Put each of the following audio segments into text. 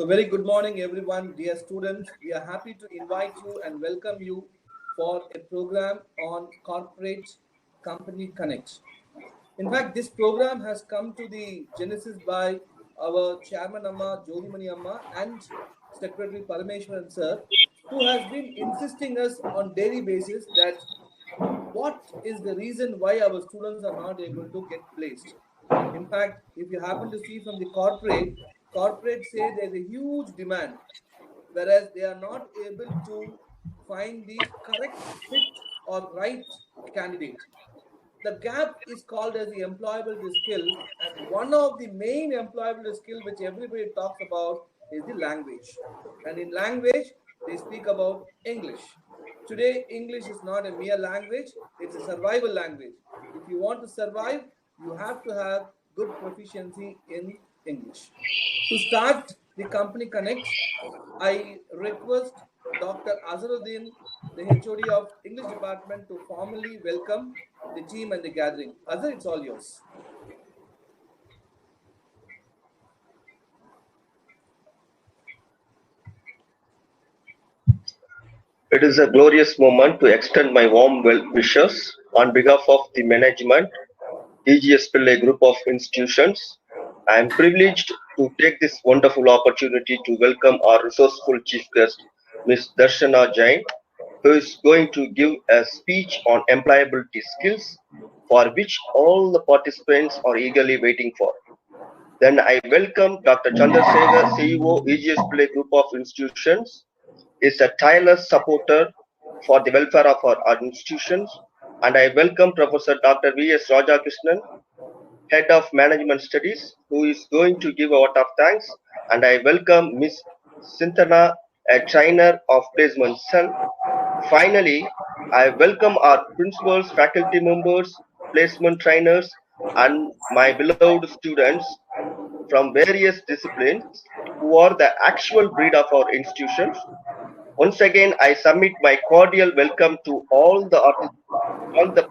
So very good morning everyone, dear students. We are happy to invite you and welcome you for a program on Corporate Company Connect. In fact, this program has come to the genesis by our Chairman Amma, Jodhimani Amma and Secretary Parameshwaran Sir, who has been insisting us on daily basis that what is the reason why our students are not able to get placed. In fact, if you happen to see from the corporate say there's a huge demand, whereas they are not able to find the correct fit or right candidate. The gap is called as the employability skill, and one of the main employability skill which everybody talks about is the language. And in language, they speak about English. Today, English is not a mere language, it's a survival language. If you want to survive, you have to have good proficiency in English. To start the Company Connect, I request Dr. N.Asharudeen, the HOD of English Department, to formally welcome the team and the gathering. Azhar, it's all yours. It is a glorious moment to extend my warm well wishes on behalf of the management, EGS Pillai Group of Institutions. I am privileged to take this wonderful opportunity to welcome our resourceful chief guest, Ms.Darshana Jain, who is going to give a speech on employability skills, for which all the participants are eagerly waiting for. Then I welcome Dr. Chandrasekhar, CEO, EGS Pillai Group of Institutions, is a tireless supporter for the welfare of our institutions, and I welcome Professor Dr. V.S.Rajakrishnan, Head of Management Studies, who is going to give a vote of thanks, and I welcome Ms.S.Sinthana, a trainer of placement cell. Finally, I welcome our principals, faculty members, placement trainers, and my beloved students from various disciplines who are the actual breed of our institutions. Once again, I submit my cordial welcome to all the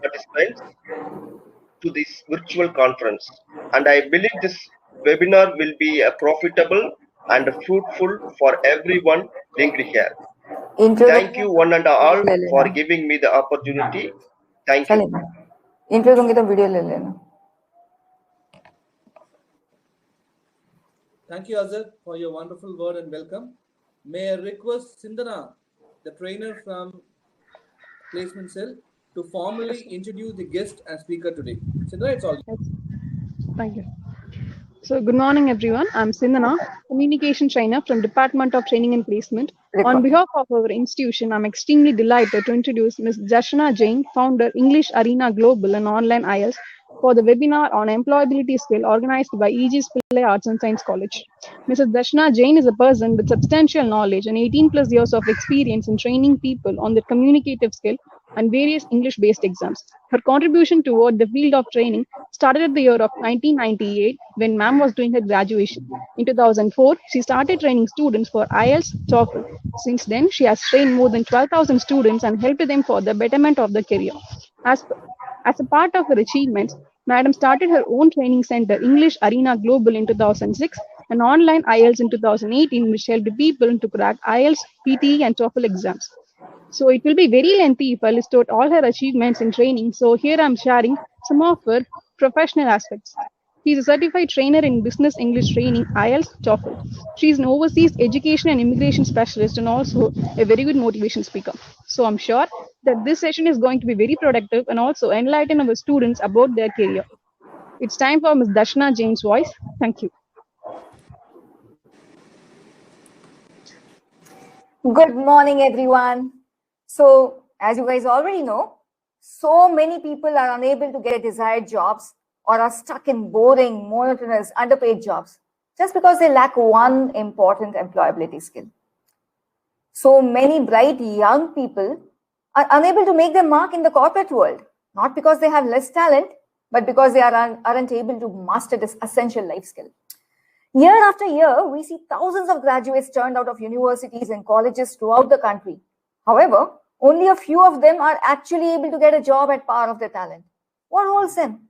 participants to this virtual conference, and I believe this webinar will be profitable and fruitful for everyone linked here. Thank you one and all for giving me the opportunity. Thank you. Thank you, Azhar, for your wonderful word and welcome. May I request Sinthana, the trainer from Placement Cell, to formally introduce the guest and speaker today. Sinthana, it's all yours. Thank you. So, good morning, everyone. I'm Sinthana, Communication Trainer from Department of Training and Placement. On behalf of our institution, I'm extremely delighted to introduce Ms. Darshana Jain, founder, English Area Global and Online IELTS, for the webinar on employability skill organized by EGS Pillai Arts and Science College. Mrs. Darshana Jain is a person with substantial knowledge and 18 plus years of experience in training people on their communicative skill and various English-based exams. Her contribution toward the field of training started at the year of 1998 when ma'am was doing her graduation. In 2004, she started training students for IELTS, TOEFL. Since then, she has trained more than 12,000 students and helped them for the betterment of their career. As a part of her achievements, Madam started her own training center, English Area Global, in 2006 and online IELTS in 2018, which helped people to crack IELTS, PTE and TOEFL exams. So it will be very lengthy if I list out all her achievements in training. So here I'm sharing some of her professional aspects. She is a certified trainer in business English training, IELTS, TOEFL. She is an overseas education and immigration specialist and also a very good motivation speaker. So I'm sure that this session is going to be very productive and also enlighten our students about their career. It's time for Ms. Darshana Jain's voice. Thank you. Good morning, everyone. So, as you guys already know, so many people are unable to get desired jobs or are stuck in boring, monotonous, underpaid jobs just because they lack one important employability skill. So many bright young people are unable to make their mark in the corporate world, not because they have less talent, but because they aren't able to master this essential life skill. Year after year, we see thousands of graduates turned out of universities and colleges throughout the country. However, only a few of them are actually able to get a job at par of their talent. What holds them?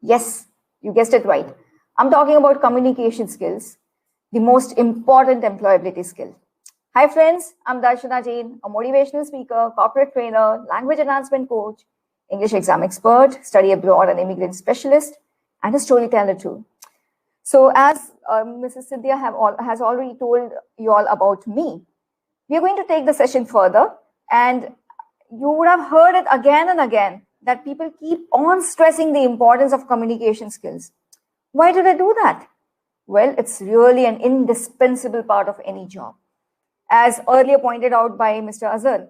Yes, you guessed it right. I'm talking about communication skills. the most important employability skill. Hi friends, I'm Darshana Jain, a motivational speaker, corporate trainer, language enhancement coach, English exam expert, study abroad and immigrant specialist, and a storyteller too. So as Mrs. Cynthia has already told you all about me, we are going to take the session further, and you would have heard it again and again that people keep on stressing the importance of communication skills. Why do they do that? Well, it's really an indispensable part of any job. As earlier pointed out by Mr. Azhar,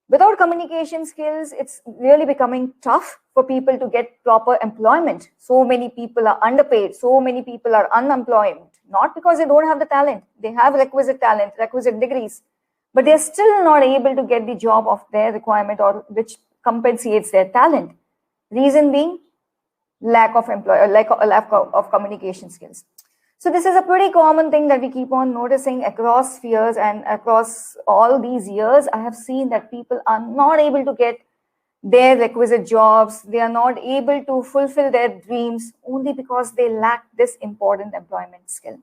without communication skills, it's really becoming tough for people to get proper employment. So many people are underpaid. So many people are unemployed, not because they don't have the talent. They have requisite talent, requisite degrees, but they're still not able to get the job of their requirement or which compensates their talent. Reason being lack of communication skills. So this is a pretty common thing that we keep on noticing across spheres, and across all these years, I have seen that people are not able to get their requisite jobs. They are not able to fulfill their dreams only because they lack this important employment skill.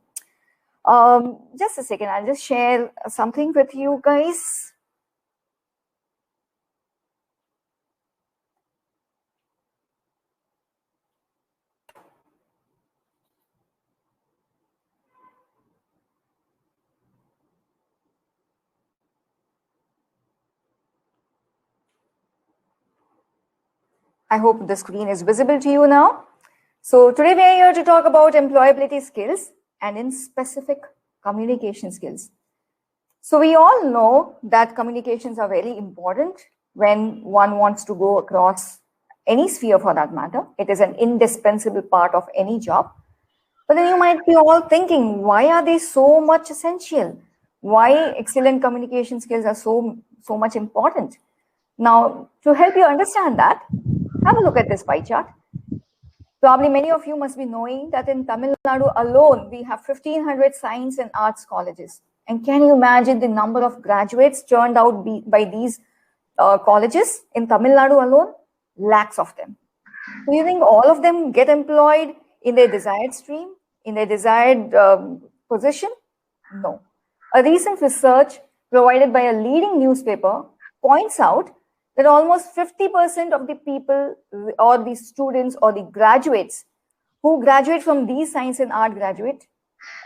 Just a second, I'll just share something with you guys. I hope the screen is visible to you now. So today we are here to talk about employability skills and in specific communication skills. So we all know that communications are very important when one wants to go across any sphere for that matter. It is an indispensable part of any job. But then you might be all thinking, why are they so much essential? Why excellent communication skills are so much important? Now, to help you understand that, have a look at this pie chart. Probably many of you must be knowing that in Tamil Nadu alone, we have 1,500 science and arts colleges. And can you imagine the number of graduates turned out by these colleges in Tamil Nadu alone? Lakhs of them. Do you think all of them get employed in their desired stream, in their desired position? No. A recent research provided by a leading newspaper points out that almost 50% of the people or the students or the graduates who graduate from these science and art graduate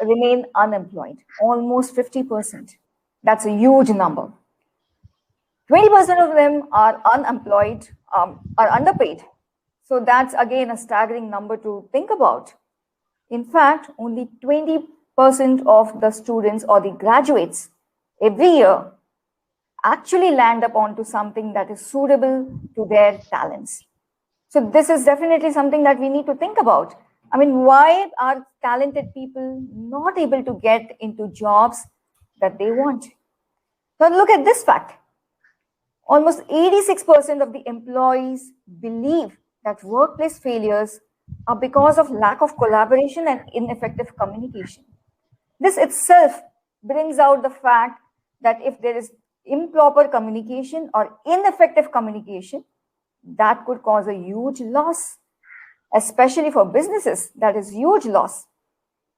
remain unemployed. Almost 50%. That's a huge number. 20% of them are unemployed, are underpaid. So that's again a staggering number to think about. In fact, only 20% of the students or the graduates every year actually land up onto something that is suitable to their talents. So this is definitely something that we need to think about. I mean, why are talented people not able to get into jobs that they want? Now look at this fact. Almost 86% of the employees believe that workplace failures are because of lack of collaboration and ineffective communication. This itself brings out the fact that if there is improper communication or ineffective communication, that could cause a huge loss, especially for businesses. That is huge loss.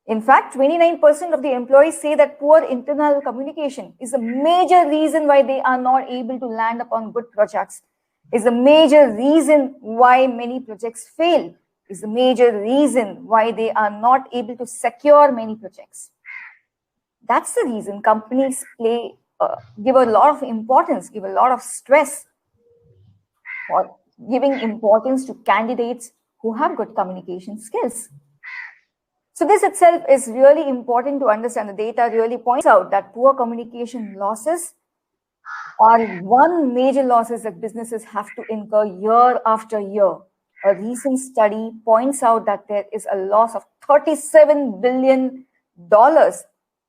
In fact, 29% of the employees say that poor internal communication is a major reason why they are not able to land upon good projects, is a major reason why many projects fail, is a major reason why they are not able to secure many projects. That's the reason companies give a lot of importance, give a lot of stress for giving importance to candidates who have good communication skills. So this itself is really important to understand. The data really points out that poor communication losses are one major losses that businesses have to incur year after year. A recent study points out that there is a loss of $37 billion,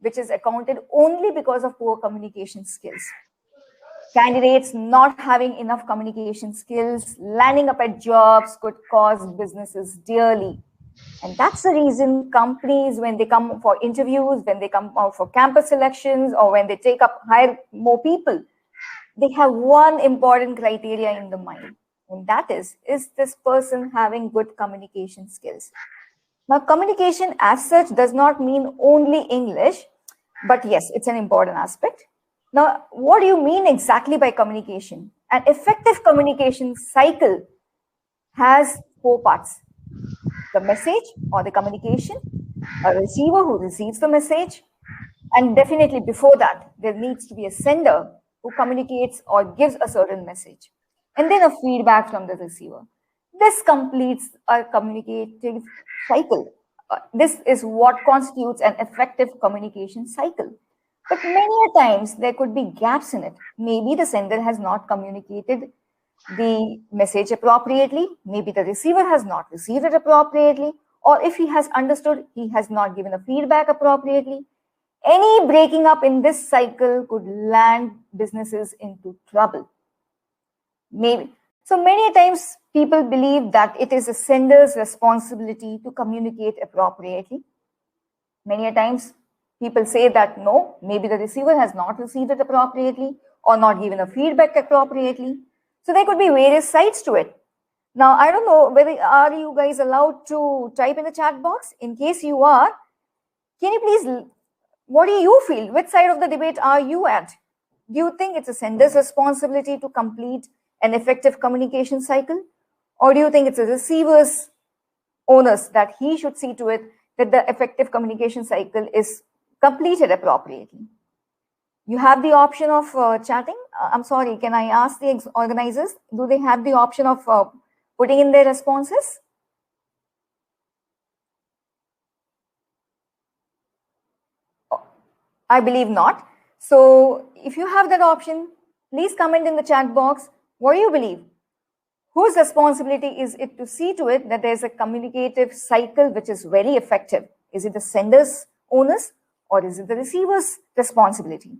which is accounted only because of poor communication skills. Candidates not having enough communication skills, landing up at jobs could cause businesses dearly. And that's the reason companies, when they come for interviews, when they come out for campus selections, or when they hire more people, they have one important criteria in the mind. And that is this person having good communication skills? Now, communication as such does not mean only English, but yes, it's an important aspect. Now, what do you mean exactly by communication? An effective communication cycle has 4 parts: the message or the communication, a receiver who receives the message, and definitely before that, there needs to be a sender who communicates or gives a certain message, and then a feedback from the receiver. This completes a communicative cycle. This is what constitutes an effective communication cycle. But many a times there could be gaps in it. Maybe the sender has not communicated the message appropriately, maybe the receiver has not received it appropriately, or if he has understood, he has not given a feedback appropriately. Any breaking up in this cycle could land businesses into trouble. Maybe. So many times people believe that it is a sender's responsibility to communicate appropriately. Many times people say that no, maybe the receiver has not received it appropriately or not given a feedback appropriately. So there could be various sides to it. Now, I don't know whether are you guys allowed to type in the chat box. In case you are, can you please, what do you feel? Which side of the debate are you at? Do you think it's a sender's responsibility to complete an effective communication cycle? Or do you think it's a receiver's onus that he should see to it that the effective communication cycle is completed appropriately? You have the option of chatting. I'm sorry, can I ask the organizers, do they have the option of putting in their responses? I believe not. So if you have that option, please comment in the chat box. What do you believe? Whose responsibility is it to see to it that there's a communicative cycle which is very effective? Is it the sender's onus or is it the receiver's responsibility?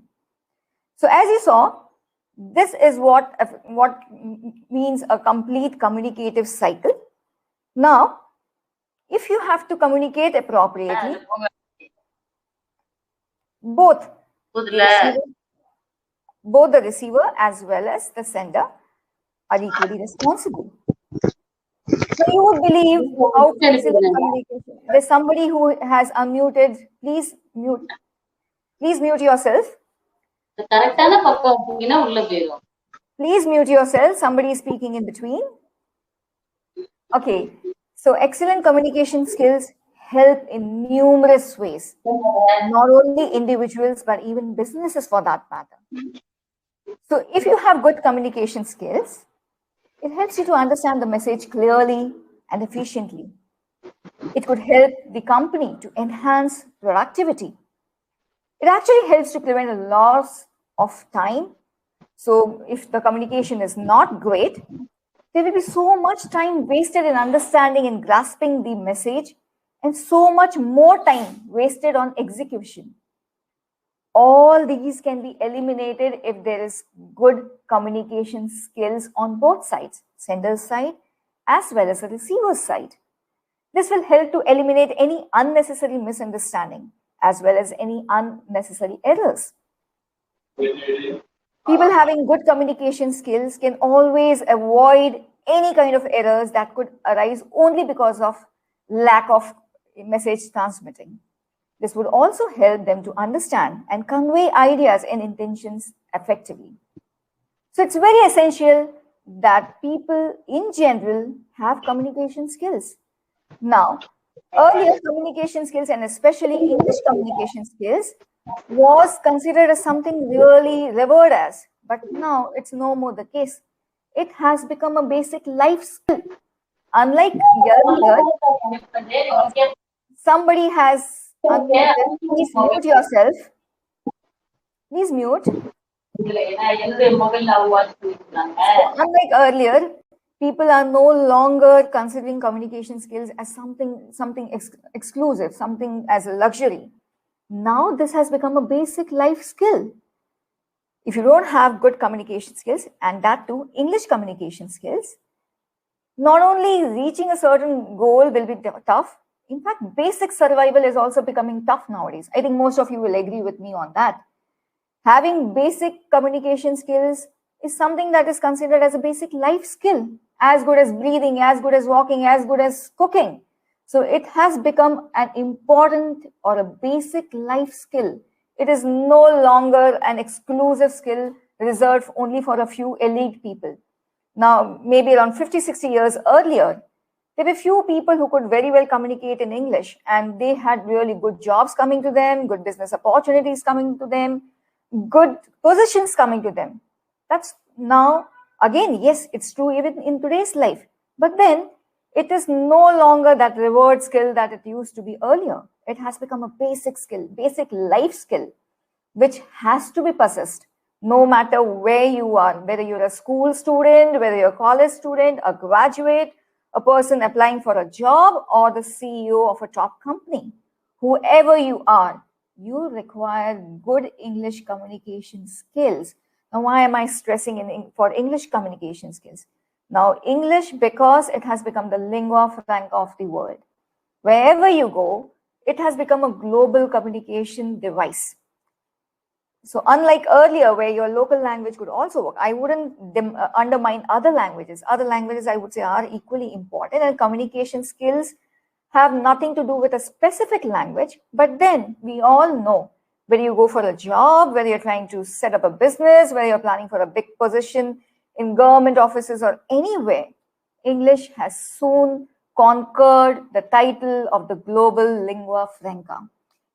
So as you saw, this is what means a complete communicative cycle. Now, if you have to communicate appropriately, both the receiver as well as the sender are equally responsible. So you would believe how flexible communication. There's somebody who has unmuted. Please mute yourself. Please mute yourself. Somebody is speaking in between. Okay. So excellent communication skills help in numerous ways. Not only individuals, but even businesses for that matter. So if you have good communication skills, it helps you to understand the message clearly and efficiently. It could help the company to enhance productivity. It actually helps to prevent a loss of time. So if the communication is not great, there will be so much time wasted in understanding and grasping the message and so much more time wasted on execution. All these can be eliminated if there is good communication skills on both sides, sender's side as well as the receiver's side. This will help to eliminate any unnecessary misunderstanding as well as any unnecessary errors. People having good communication skills can always avoid any kind of errors that could arise only because of lack of message transmitting. This would also help them to understand and convey ideas and intentions effectively. So it's very essential that people in general have communication skills. Now, earlier communication skills and especially English communication skills was considered as something really revered as, but now it's no more the case. It has become a basic life skill. Unlike earlier, somebody has unmuted. Please mute yourself. Please mute. So, unlike earlier, people are no longer considering communication skills as something exclusive, something as a luxury. Now this has become a basic life skill. If you don't have good communication skills, and that too English communication skills, not only reaching a certain goal will be tough, in fact, basic survival is also becoming tough nowadays. I think most of you will agree with me on that. Having basic communication skills is something that is considered as a basic life skill, as good as breathing, as good as walking, as good as cooking. So it has become an important or a basic life skill. It is no longer an exclusive skill reserved only for a few elite people. Now, maybe around 50, 60 years earlier, there were few people who could very well communicate in English, and they had really good jobs coming to them, good business opportunities coming to them, good positions coming to them. That's now, again, yes, it's true even in today's life. But then it is no longer that reward skill that it used to be earlier. It has become a basic skill, basic life skill, which has to be possessed no matter where you are, whether you're a school student, whether you're a college student, a graduate, a person applying for a job, or the CEO of a top company. Whoever you are, you require good English communication skills. Now, why am I stressing for English communication skills? Now, English, because it has become the lingua franca of the world. Wherever you go, it has become a global communication device. So unlike earlier, where your local language could also work, I wouldn't undermine other languages. Other languages, I would say, are equally important, and communication skills have nothing to do with a specific language. But then we all know, whether you go for a job, whether you're trying to set up a business, whether you're planning for a big position in government offices or anywhere, English has soon conquered the title of the global lingua franca.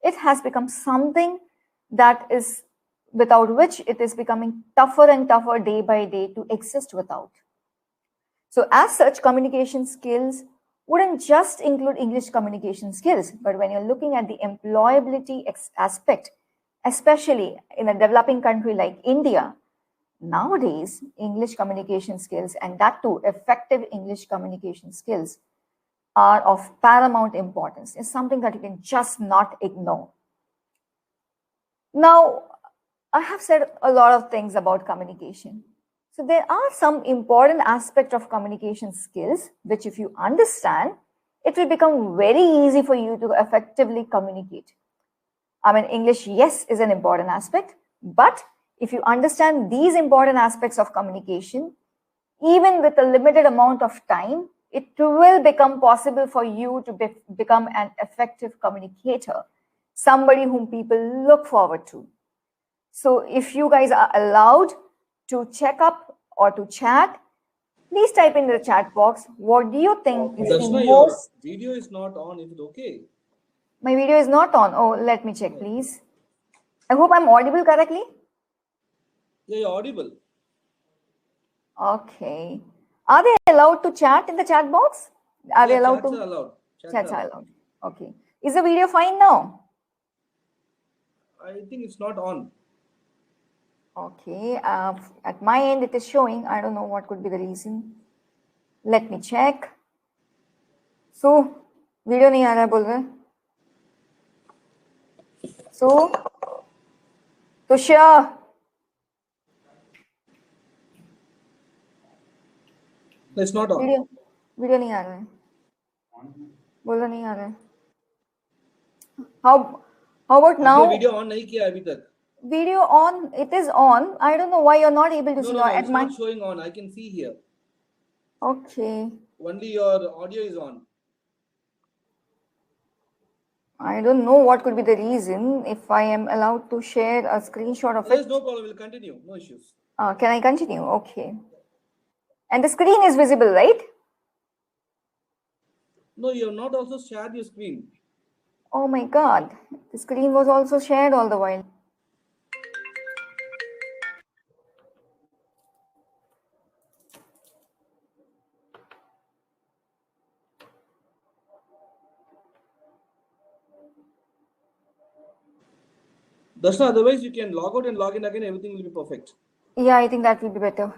It has become something that is without which it is becoming tougher and tougher day by day to exist without. So as such, communication skills wouldn't just include English communication skills, but when you're looking at the employability aspect, especially in a developing country like India, nowadays, English communication skills, and that too, effective English communication skills, are of paramount importance. It's something that you can just not ignore. Now, I have said a lot of things about communication. So there are some important aspects of communication skills, which if you understand, it will become very easy for you to effectively communicate. I mean, English, yes, is an important aspect, but if you understand these important aspects of communication, even with a limited amount of time, it will become possible for you to become an effective communicator, somebody whom people look forward to. So if you guys are allowed to check up or to chat, please type in the chat box. What do you think is the Darshana, most... your video is not on. Is it okay? My video is not on. Oh, let me check, please. I hope I'm audible correctly. Yeah, you're audible. Okay. Are they allowed to chat in the chat box? Are they allowed chats to? are allowed. Chats are allowed. Okay. Is the video fine now? I think it's not on. Okay. At my end, it is showing. I don't know what could be the reason. Let me check. So, video नहीं आ रहा बोल रहे. So, Tushya. It's not on. Video नहीं आ रहा है. बोल रहा नहीं आ रहा है. How about now? Video on नहीं किया अभी तक. Video on. It is on. I don't know why you're not able to see. No, it's not showing on. I can see here. Okay. Only your audio is on. I don't know what could be the reason. If I am allowed to share a screenshot of it. There's no problem. We'll continue. No issues. Can I continue? Okay. And the screen is visible, right? No, you have not also shared your screen. Oh my God. The screen was also shared all the while. Darshana, otherwise you can log out and log in again. Everything will be perfect. Yeah, I think that will be better.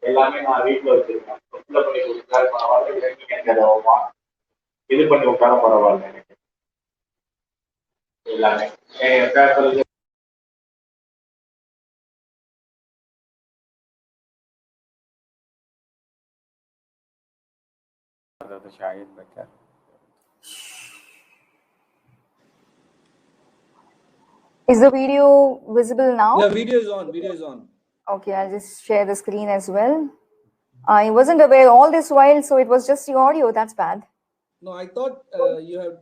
எல்லாமே நான் வீட்டில் வச்சிருக்கேன். இது பண்ணி விட்டாலும் பரவாயில்ல எனக்கு எல்லாமே பேப்பர் शायद better Is the video visible now? Yeah, video is on. Video is on. Okay, I'll just share the screen as well. I wasn't aware all this while, so it was just the audio. That's bad. No, I thought you have.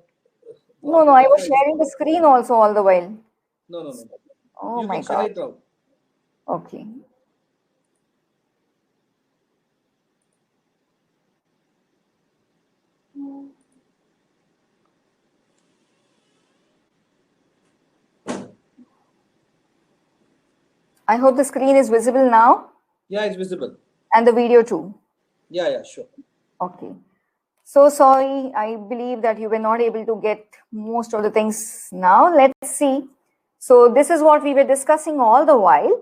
No, I was sharing the screen also all the while. No. Oh you my can share God. it out. Okay. I hope the screen is visible now. Yeah, it's visible. And the video too. Yeah, sure. Okay. So sorry, I believe that you were not able to get most of the things now. Let's see. So this is what we were discussing all the while,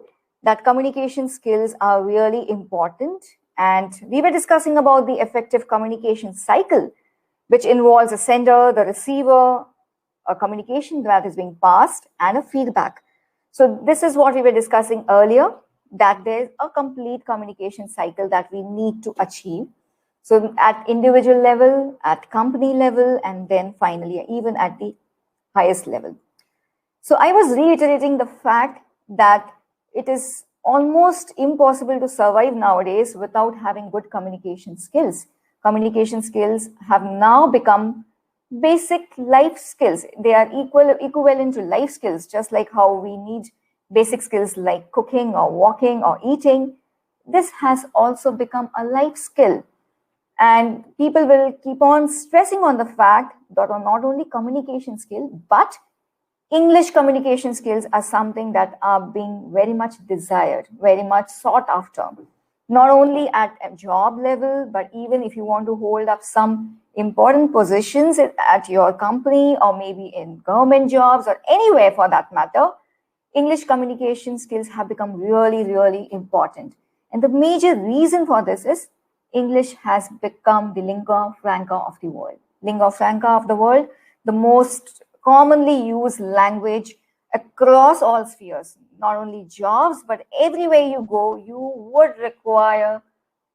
that communication skills are really important. And we were discussing about the effective communication cycle, which involves a sender, the receiver, a communication that is being passed, and a feedback. So this is what we were discussing earlier, that there's a complete communication cycle that we need to achieve. So at individual level, at company level, and then finally even at the highest level. So I was reiterating the fact that it is almost impossible to survive nowadays without having good communication skills. Communication skills have now become basic life skills. They are equivalent to life skills, just like how we need basic skills like cooking or walking or eating. This has also become a life skill. And people will keep on stressing on the fact that not only communication skill, but English communication skills are something that are being very much desired, very much sought after. Not only at a job level, but even if you want to hold up some important positions at your company or maybe in government jobs or anywhere for that matter, English communication skills have become really, really important. And the major reason for this is English has become the lingua franca of the world. Lingua franca of the world, the most commonly used language across all spheres, not only jobs, but everywhere you go, you would require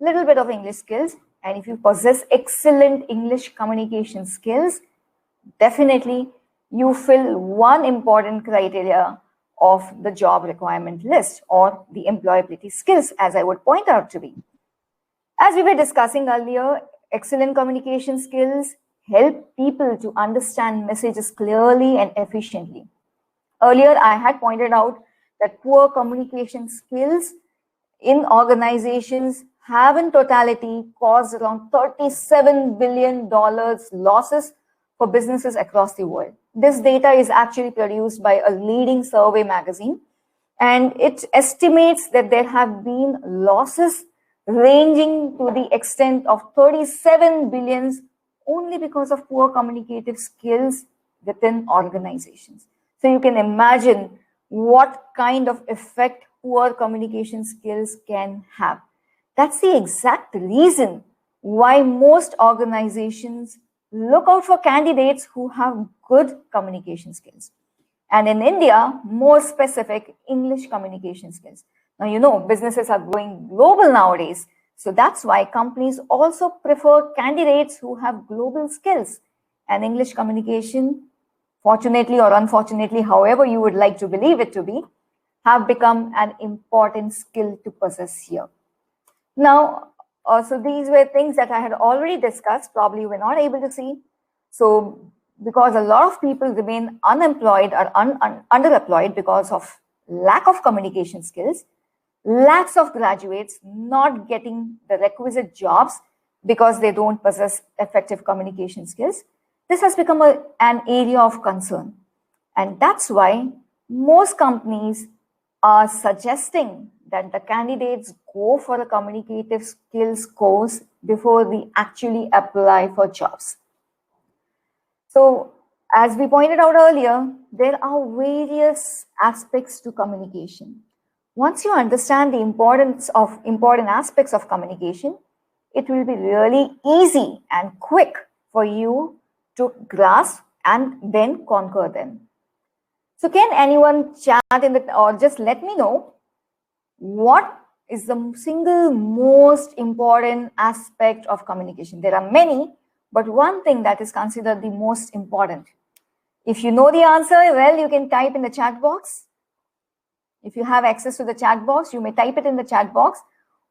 a little bit of English skills. And if you possess excellent English communication skills, definitely you fill one important criteria of the job requirement list or the employability skills, as I would point out to be. As we were discussing earlier, excellent communication skills help people to understand messages clearly and efficiently. Earlier, I had pointed out that poor communication skills in organizations have in totality caused around $37 billion losses for businesses across the world. This data is actually produced by a leading survey magazine, and it estimates that there have been losses ranging to the extent of 37 billions only because of poor communicative skills within organizations. So you can imagine what kind of effect poor communication skills can have. That's the exact reason why most organizations look out for candidates who have good communication skills. And in India, more specific, English communication skills. Now, you know, businesses are going global nowadays. So that's why companies also prefer candidates who have global skills. And English communication, fortunately or unfortunately, however you would like to believe it to be, have become an important skill to possess here. Now, so these were things that I had already discussed, probably you were not able to see. So because a lot of people remain unemployed or underemployed because of lack of communication skills, lakhs of graduates not getting the requisite jobs because they don't possess effective communication skills. This has become an area of concern. And that's why most companies are suggesting that the candidates go for a communicative skills course before they actually apply for jobs. So, as we pointed out earlier, there are various aspects to communication. Once you understand the important aspects of communication, it will be really easy and quick for you to grasp and then conquer them. So can anyone chat in the, or just let me know what is the single most important aspect of communication? There are many, but one thing that is considered the most important. If you know the answer, well, you can type in the chat box. If you have access to the chat box, you may type it in the chat box.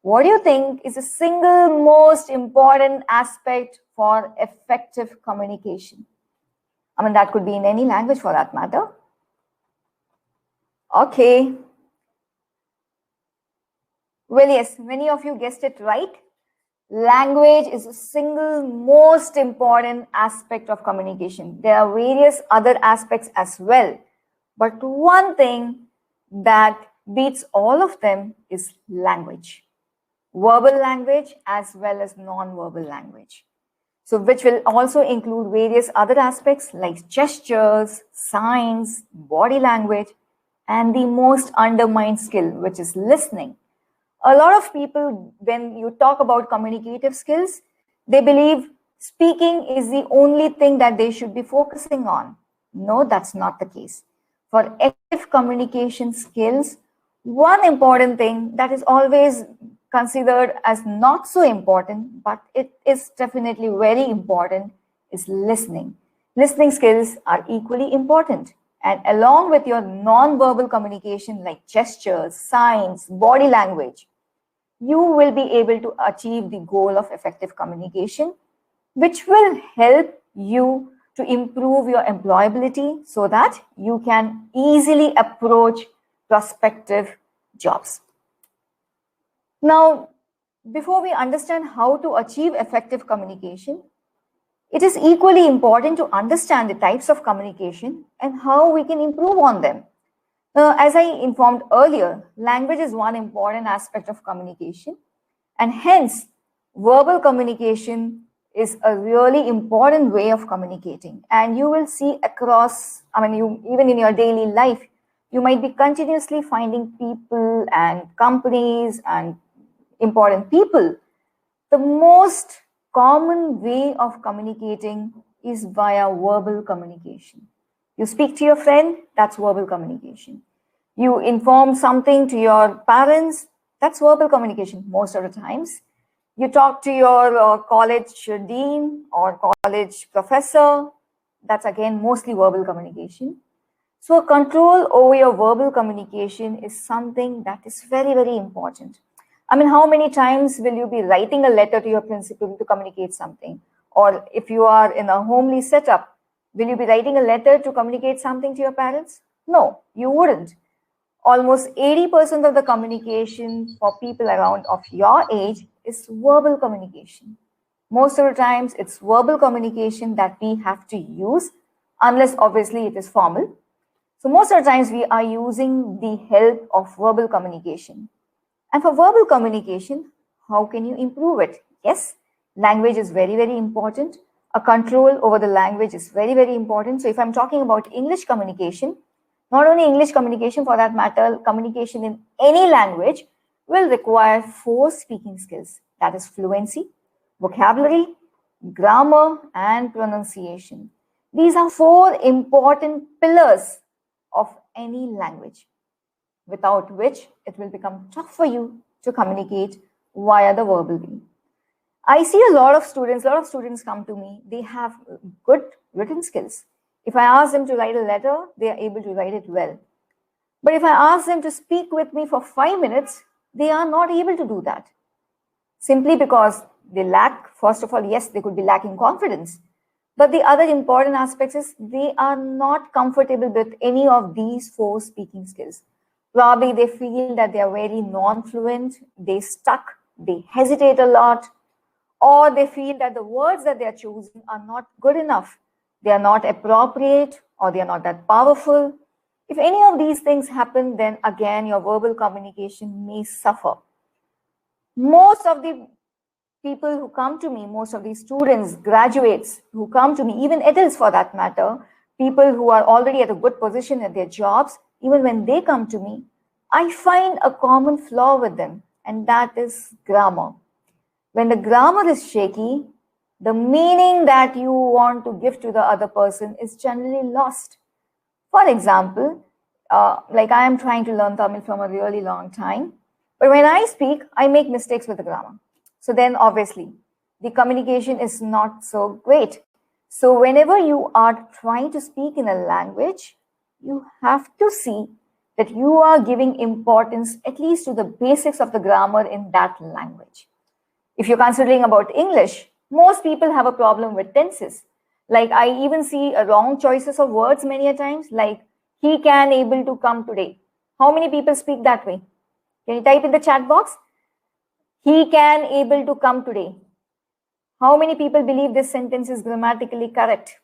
What do you think is the single most important aspect for effective communication? I mean, that could be in any language for that matter. Okay. Well, yes, many of you guessed it right. Language is the single most important aspect of communication. There are various other aspects as well. But one thing that beats all of them is language. Verbal language as well as non-verbal language. So which will also include various other aspects like gestures, signs, body language, and the most undermined skill, which is listening. A lot of people, when you talk about communicative skills, they believe speaking is the only thing that they should be focusing on. No, that's not the case. For effective communication skills, one important thing that is always considered as not so important, but it is definitely very important, is listening. Listening skills are equally important. And along with your non-verbal communication like gestures, signs, body language, you will be able to achieve the goal of effective communication, which will help you to improve your employability so that you can easily approach prospective jobs. Now, before we understand how to achieve effective communication, it is equally important to understand the types of communication and how we can improve on them. As I informed earlier, language is one important aspect of communication, and hence verbal communication is a really important way of communicating. And you will see across, even in your daily life, you might be continuously finding people and companies and important people. The most common way of communicating is via verbal communication. You speak to your friend, that's verbal communication. You inform something to your parents, that's verbal communication most of the times. You talk to your college dean or college professor, that's again mostly verbal communication. So control over your verbal communication is something that is very, very important. I mean, how many times will you be writing a letter to your principal to communicate something? Or if you are in a homely setup, will you be writing a letter to communicate something to your parents? No, you wouldn't. Almost 80% of the communication for people around of your age is verbal communication. Most of the times, it's verbal communication that we have to use, unless obviously it is formal. So most of the times, we are using the help of verbal communication. And for verbal communication, how can you improve it? Yes, language is very, very important. A control over the language is very, very important. So if I'm talking about English communication, not only English communication for that matter, communication in any language will require 4 speaking skills. That is fluency, vocabulary, grammar, and pronunciation. These are 4 important pillars of any language, without which it will become tough for you to communicate via the verbal way. I see a lot of students come to me, they have good written skills. If I ask them to write a letter, they are able to write it well. But if I ask them to speak with me for 5 minutes, they are not able to do that. Simply because they lack, first of all, yes, they could be lacking confidence. But the other important aspect is they are not comfortable with any of these 4 speaking skills. Probably they feel that they are very non-fluent, they stuck, they hesitate a lot, or they feel that the words that they are choosing are not good enough. They are not appropriate, or they are not that powerful. If any of these things happen, then again, your verbal communication may suffer. Most of the people who come to me, most of these students, graduates who come to me, even adults for that matter, people who are already at a good position at their jobs, even when they come to me, I find a common flaw with them, and that is grammar. When the grammar is shaky, the meaning that you want to give to the other person is generally lost. For example, like I am trying to learn Tamil from a really long time, but when I speak, I make mistakes with the grammar. So then obviously, the communication is not so great. So whenever you are trying to speak in a language, you have to see that you are giving importance at least to the basics of the grammar in that language. If you're considering about English, most people have a problem with tenses. Like I even see a wrong choices of words many a times, like he can able to come today. How many people speak that way? Can you type in the chat box? He can able to come today. How many people believe this sentence is grammatically correct?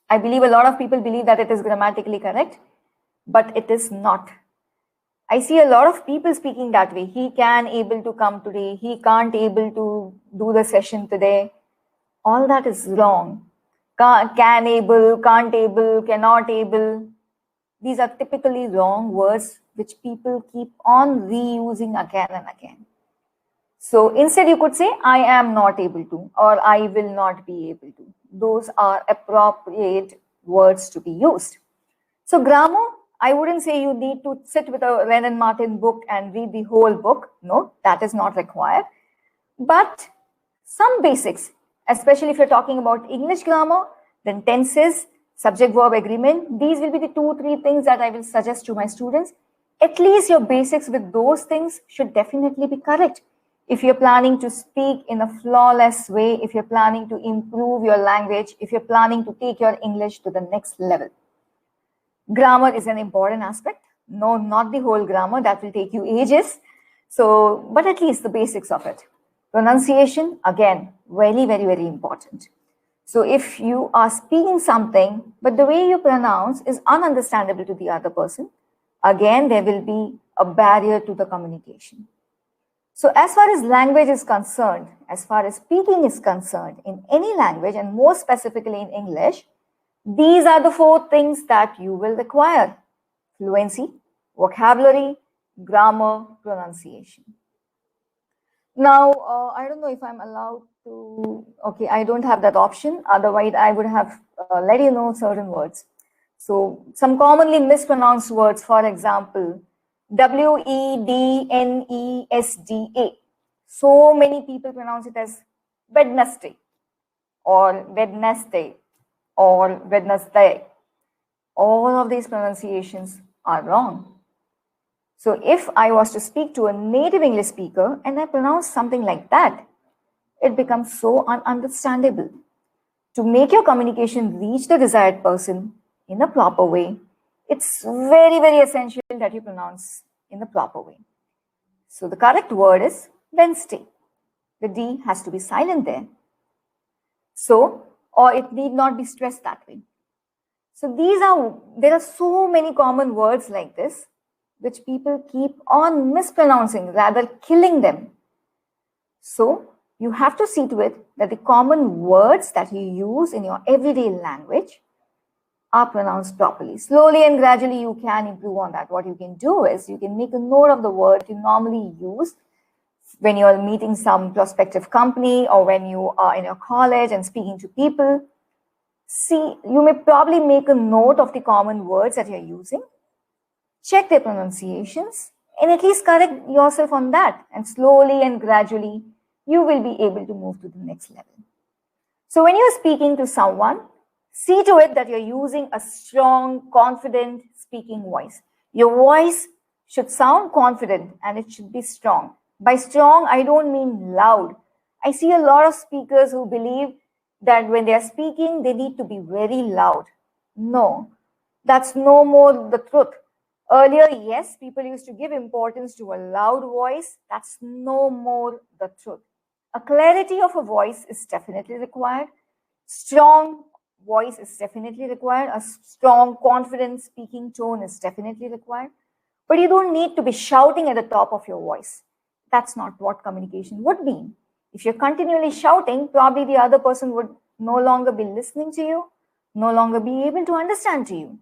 I believe a lot of people believe that it is grammatically correct, but it is not. I see a lot of people speaking that way. He can able to come today. He can't able to do the session today. All that is wrong. Can able, can't able, cannot able. These are typically wrong words which people keep on reusing again and again. So instead you could say, I am not able to, or I will not be able to. Those are appropriate words to be used. So grammar, I wouldn't say you need to sit with a Wren and Martin book and read the whole book. No, that is not required. But some basics, especially if you're talking about English grammar, then tenses, subject-verb agreement, these will be the 2-3 things that I will suggest to my students. At least your basics with those things should definitely be correct. If you're planning to speak in a flawless way, if you're planning to improve your language, if you're planning to take your English to the next level. Grammar is an important aspect. No, not the whole grammar. That will take you ages. So, but at least the basics of it. Pronunciation, again, very, very, very important. So if you are speaking something, but the way you pronounce is ununderstandable to the other person, again, there will be a barrier to the communication. So as far as language is concerned, as far as speaking is concerned, in any language, and more specifically in English, these are the 4 things that you will require: fluency, vocabulary, grammar, pronunciation. Now, I don't know if I'm allowed to, okay, I don't have that option. Otherwise, I would have let you know certain words. So some commonly mispronounced words, for example, Wednesda. So many people pronounce it as Wednesday or Wednesday or Wednesday. All of these pronunciations are wrong. So if I was to speak to a native English speaker and I pronounce something like that, it becomes so ununderstandable. To make your communication reach the desired person in a proper way, it's very, very essential that you pronounce in the proper way. So the correct word is Wednesday. The D has to be silent there. So, or it need not be stressed that way. So there are so many common words like this, which people keep on mispronouncing, rather killing them. So you have to see to it that the common words that you use in your everyday language are pronounced properly. Slowly and gradually you can improve on that. What you can do is you can make a note of the word you normally use when you are meeting some prospective company or when you are in your college and speaking to people. See, you may probably make a note of the common words that you're using, check their pronunciations, and at least correct yourself on that. And slowly and gradually, you will be able to move to the next level. So when you're speaking to someone, see to it that you're using a strong, confident speaking voice. Your voice should sound confident and it should be strong. By strong, I don't mean loud. I see a lot of speakers who believe that when they're speaking, they need to be very loud. No, that's no more the truth. Earlier, yes, people used to give importance to a loud voice. That's no more the truth. A clarity of a voice is definitely required. Strong voice is definitely required. A strong, confident speaking tone is definitely required. But you don't need to be shouting at the top of your voice. That's not what communication would mean. If you're continually shouting, probably the other person would no longer be listening to you, no longer be able to understand you.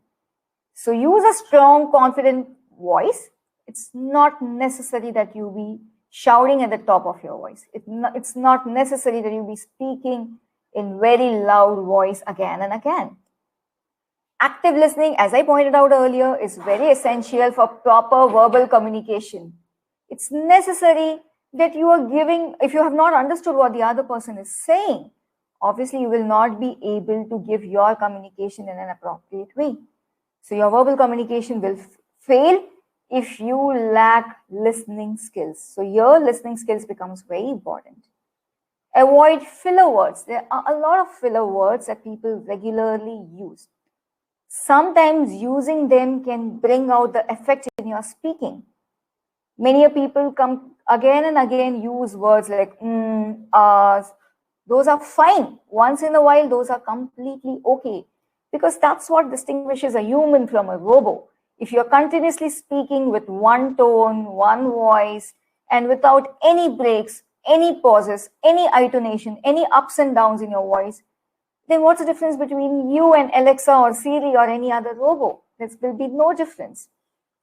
So use a strong, confident voice. It's not necessary that you be shouting at the top of your voice. It's not necessary that you be speaking in very loud voice again and again. Active listening, as I pointed out earlier, is very essential for proper verbal communication. It's necessary that you are giving, if you have not understood what the other person is saying, obviously you will not be able to give your communication in an appropriate way. So your verbal communication will fail if you lack listening skills. So your listening skills becomes very important. Avoid filler words. There are a lot of filler words that people regularly use. Sometimes using them can bring out the effect in your speaking. Many people come again and again use words like those are fine. Once in a while, those are completely okay, because that's what distinguishes a human from a robot. If you're continuously speaking with one tone, one voice, and without any breaks, any pauses, any intonation, any ups and downs in your voice, then what's the difference between you and Alexa or Siri or any other robot? There will be no difference.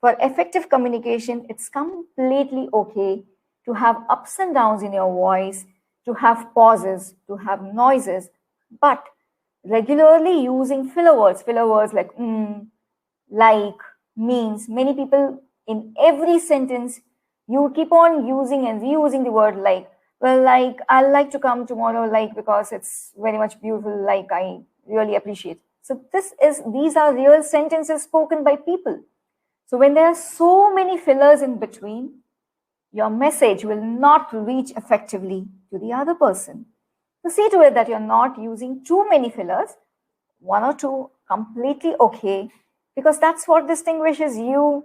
For effective communication, it's completely okay to have ups and downs in your voice, to have pauses, to have noises, but regularly using filler words like like, means. Many people in every sentence, you keep on using and reusing the word like. Well, like, I'll like to come tomorrow, like, because it's very much beautiful, like, I really appreciate. So these are real sentences spoken by people. So when there are so many fillers in between, your message will not reach effectively to the other person. So see to it that you're not using too many fillers, one or two completely okay, because that's what distinguishes you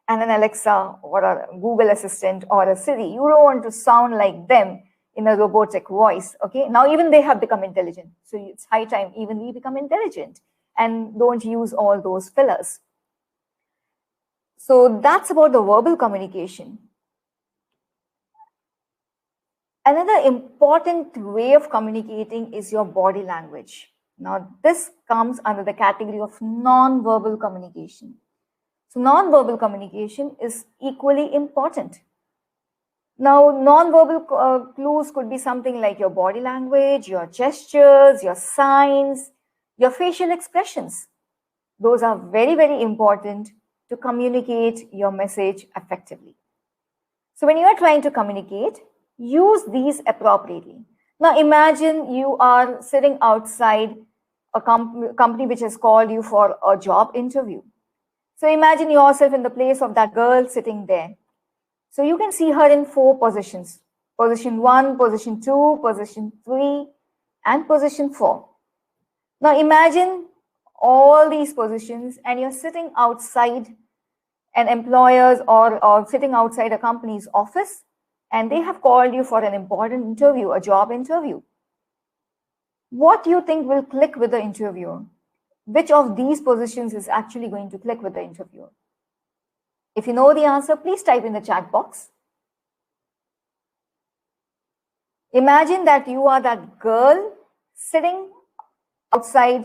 and an Alexa or a Google Assistant or a Siri. You don't want to sound like them in a robotic voice, okay? Now even they have become intelligent. So it's high time even we become intelligent and don't use all those fillers. So that's about the verbal communication. Another important way of communicating is your body language. Now this comes under the category of non-verbal communication. So non-verbal communication is equally important. Now, non-verbal clues could be something like your body language, your gestures, your signs, your facial expressions. Those are very, very important to communicate your message effectively. So when you are trying to communicate, use these appropriately. Now imagine you are sitting outside a company which has called you for a job interview. So imagine yourself in the place of that girl sitting there. So you can see her in 4 positions. Position 1, position 2, position 3, and position 4. Now imagine all these positions and you're sitting outside an employer's or sitting outside a company's office, and they have called you for an important interview, a job interview. What do you think will click with the interviewer? Which of these positions is actually going to click with the interviewer? If you know the answer, please type in the chat box. Imagine that you are that girl sitting outside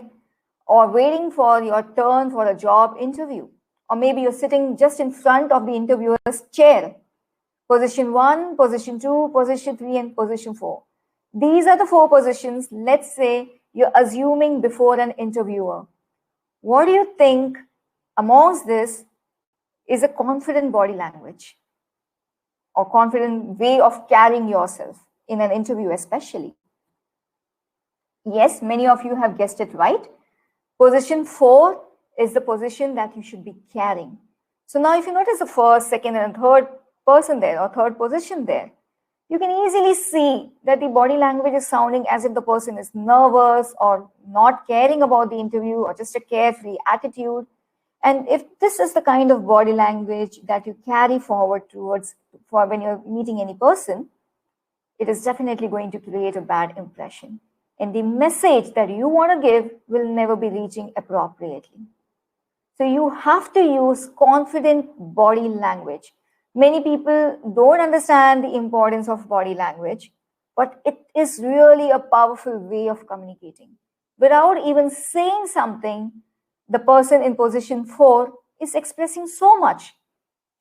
or waiting for your turn for a job interview. Or maybe you're sitting just in front of the interviewer's chair. Position 1, position 2, position 3, and position 4. These are the 4 positions, let's say you're assuming before an interviewer. What do you think amongst this is a confident body language or confident way of carrying yourself in an interview especially? Yes, many of you have guessed it right. Position 4 is the position that you should be carrying. So now if you notice the first, second, and third person there or third position there, you can easily see that the body language is sounding as if the person is nervous or not caring about the interview or just a carefree attitude. And if this is the kind of body language that you carry forward for when you're meeting any person, it is definitely going to create a bad impression. And the message that you want to give will never be reaching appropriately. So you have to use confident body language. Many people don't understand the importance of body language, but it is really a powerful way of communicating. Without even saying something, the person in position 4 is expressing so much.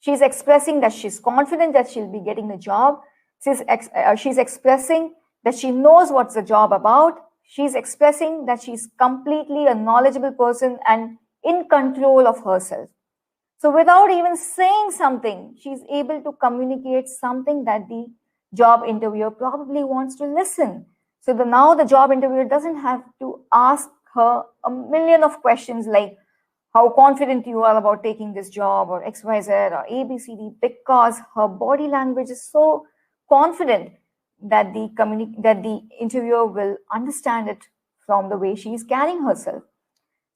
She's expressing that she's confident that she'll be getting the job. She's expressing that she knows what's the job about. She's expressing that she's completely a knowledgeable person and in control of herself. So without even saying something, she's able to communicate something that the job interviewer probably wants to listen. So now the job interviewer doesn't have to ask her a million of questions like how confident you are about taking this job or XYZ or ABCD, because her body language is so confident that the interviewer will understand it from the way she is carrying herself.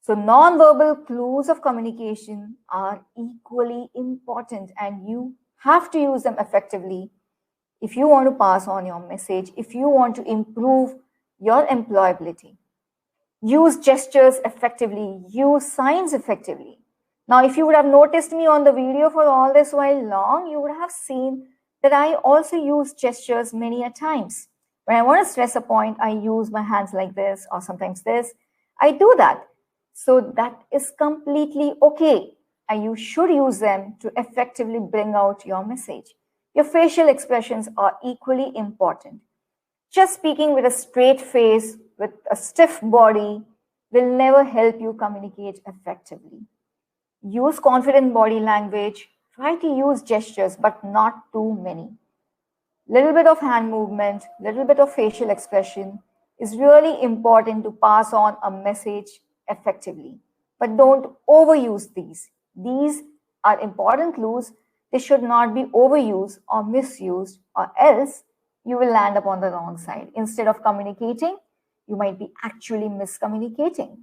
So non-verbal clues of communication are equally important, and you have to use them effectively if you want to pass on your message, if you want to improve your employability. Use gestures effectively, use signs effectively. Now, if you would have noticed me on the video for all this while long, you would have seen that I also use gestures many a times. When I want to stress a point, I use my hands like this or sometimes this. I do that. So that is completely okay. And you should use them to effectively bring out your message. Your facial expressions are equally important. Just speaking with a straight face, with a stiff body, will never help you communicate effectively. Use confident body language. Try to use gestures, but not too many. Little bit of hand movement, little bit of facial expression is really important to pass on a message effectively. But don't overuse these. These are important clues. They should not be overused or misused, or else you will land up on the wrong side. Instead of communicating, you might be actually miscommunicating.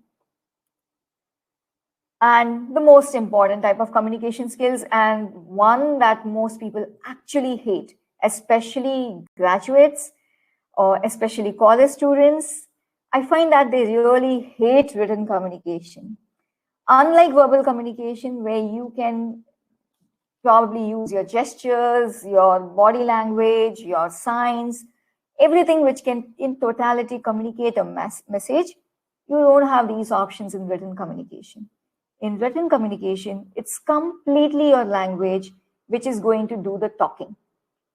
And the most important type of communication skills, and one that most people actually hate, especially graduates or especially college students, I find that they really hate written communication. Unlike verbal communication, where you can probably use your gestures, your body language, your signs, everything which can in totality communicate a message, you don't have these options in written communication. In written communication, it's completely your language which is going to do the talking.